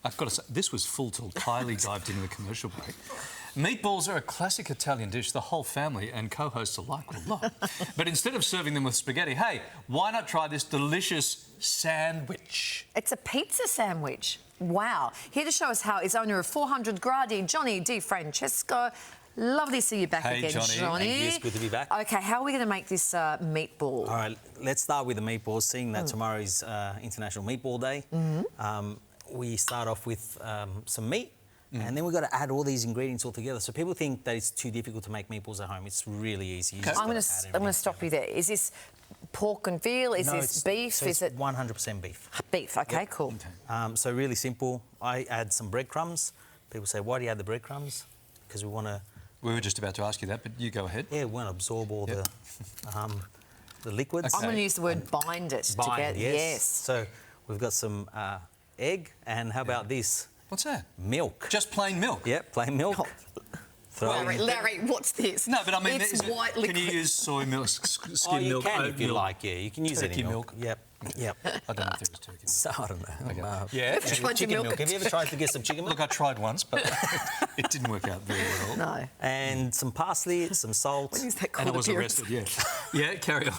I've got to say, this was full till Kylie dived into the commercial break. Meatballs are a classic Italian dish the whole family and co-hosts alike will love. But instead of serving them with spaghetti, hey, why not try this delicious sandwich? It's a pizza sandwich. Wow. Here to show us how is owner of 400 Gradi, Johnny Di Francesco. Lovely to see you back again, Johnny. Thank you. It's good to be back. OK, how are we going to make this meatball? All right, let's start with the meatballs, seeing that tomorrow is International Meatball Day. We start off with some meat, and then we've got to add all these ingredients all together. So people think that it's too difficult to make meatballs at home. It's really easy. I'm going to stop you there. Is this pork and veal? Is this beef? So it's 100% beef. Beef, OK, cool. So really simple. I add some breadcrumbs. People say, why do you add the breadcrumbs? Because we want to... We were just about to ask you that, but you go ahead. Yeah, we want to absorb all the liquids. I'm going to use the word bind it together. Yes. So we've got some egg, and how about this? What's that? Milk. Just plain milk? Yep, plain milk. Larry, what's this? No, but I mean, it's white liquid. Can you use soy milk, skim milk, you can oat if you milk, like, yeah. You can use turkey any milk. Yep. I don't know if there was turkey milk. So, I don't know. Yeah, chicken milk. Have you ever tried to get some chicken milk? Look, I tried once, but it didn't work out very well at all. No. And some parsley, some salt. When is that called? And I was arrested, yeah. Yeah, carry on.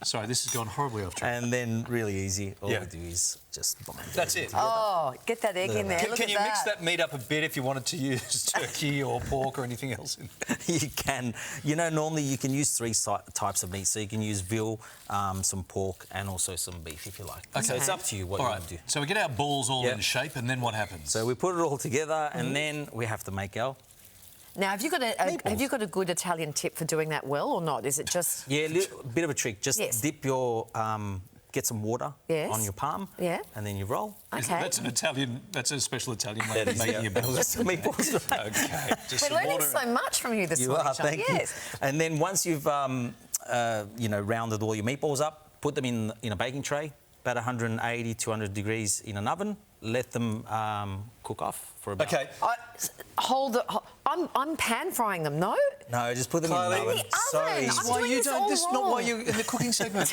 Sorry, this has gone horribly off track. And then really easy. All we do is just bind it. That's it. Oh, get that egg in there. Can you mix that meat up a bit if you wanted to use turkey or pork or anything else? You can. You know, normally you can use three types of meat. So you can use veal, some pork, and also some beef if you like. Okay. So it's up to you what you want to do. So we get our balls all in shape, and then what happens? So we put it all together, and then we have to make our... Now, have you got a good Italian tip for doing that well or not? Is it just... Yeah, a bit of a trick. Just dip your... get some water on your palm, and then you roll. Okay. That's a special Italian way of making your balls. That's meatballs. Okay. Just We're learning so much from you this morning, John. Thank you. And then once you've, rounded all your meatballs up, put them in a baking tray, about 180, 200 degrees in an oven. Let them cook off for about... Okay. I'm pan frying them, no? No, just put them in the oven. Sorry. Why you don't... This is not why you're in the cooking segment.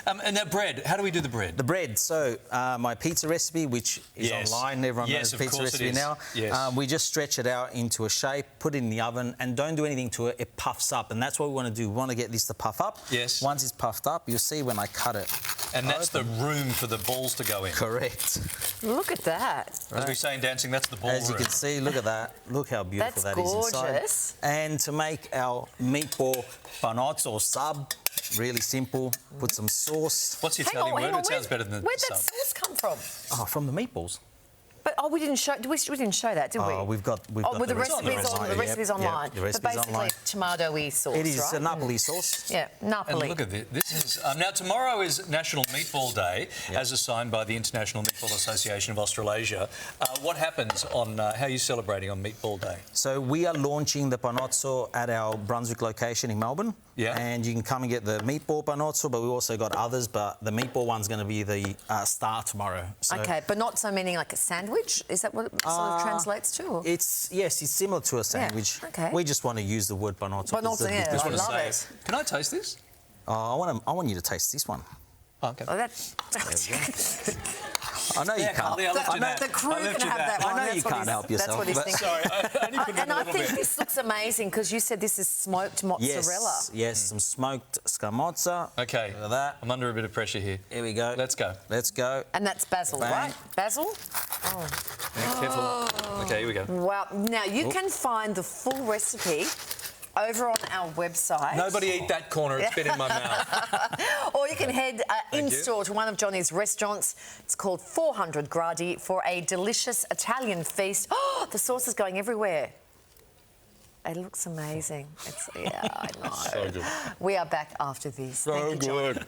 And now bread. How do we do the bread? The bread. So my pizza recipe, which is online, everyone knows the pizza recipe now. Yes. We just stretch it out into a shape, put it in the oven, and don't do anything to it. It puffs up, and that's what we want to do. We want to get this to puff up. Yes. Once it's puffed up, you'll see when I cut it. And that's the room for the balls to go in. Correct. Look at that. As we say in dancing, that's the ball As room. you can see, look at that. Look how beautiful that is inside. That's gorgeous. And to make our meatball panozzo or sub, really simple, put some sauce. What's the Italian word? It sounds better than Where'd sub. that sauce come from? Oh, from the meatballs. But we didn't show. We didn't show that, did we? Oh, we've got the recipes online. The recipes but basically, online. Tomato-y sauce, It is right? a Napoli sauce. Yeah, Napoli. And look at this. This is now tomorrow is National Meatball Day, as assigned by the International Meatball Association of Australasia. What happens on? How are you celebrating on Meatball Day? So we are launching the panozzo at our Brunswick location in Melbourne. Yeah. And you can come and get the meatball panozzo, but we've also got others. But the meatball one's going to be the star tomorrow. So okay, but not so meaning like a sandwich. Is that what it sort of translates to? Or? It's similar to a sandwich. Yeah, okay. We just want to use the word panozzo. Panozzo, yeah, I love it. Can I taste this? I want you to taste this one. Oh, okay. Oh, that's... I know you can't. The crew can have that one. I know you can't help yourself. That's what he's thinking. Sorry, and I think this looks amazing because you said this is smoked mozzarella. Yes, some smoked scamozza. Okay. Look at that. I'm under a bit of pressure here. Here we go. Let's go. Let's go. And that's basil, right? Basil? Oh. Yeah, careful. Okay, here we go. Wow. Now, you can find the full recipe over on our website. Nobody eat that corner, it's been in my mouth. Or you can head in-store to one of Johnny's restaurants. It's called 400 Gradi for a delicious Italian feast. Oh, the sauce is going everywhere. It looks amazing. Yeah, I know. So good. We are back after this. So Thank you, Johnny. Good.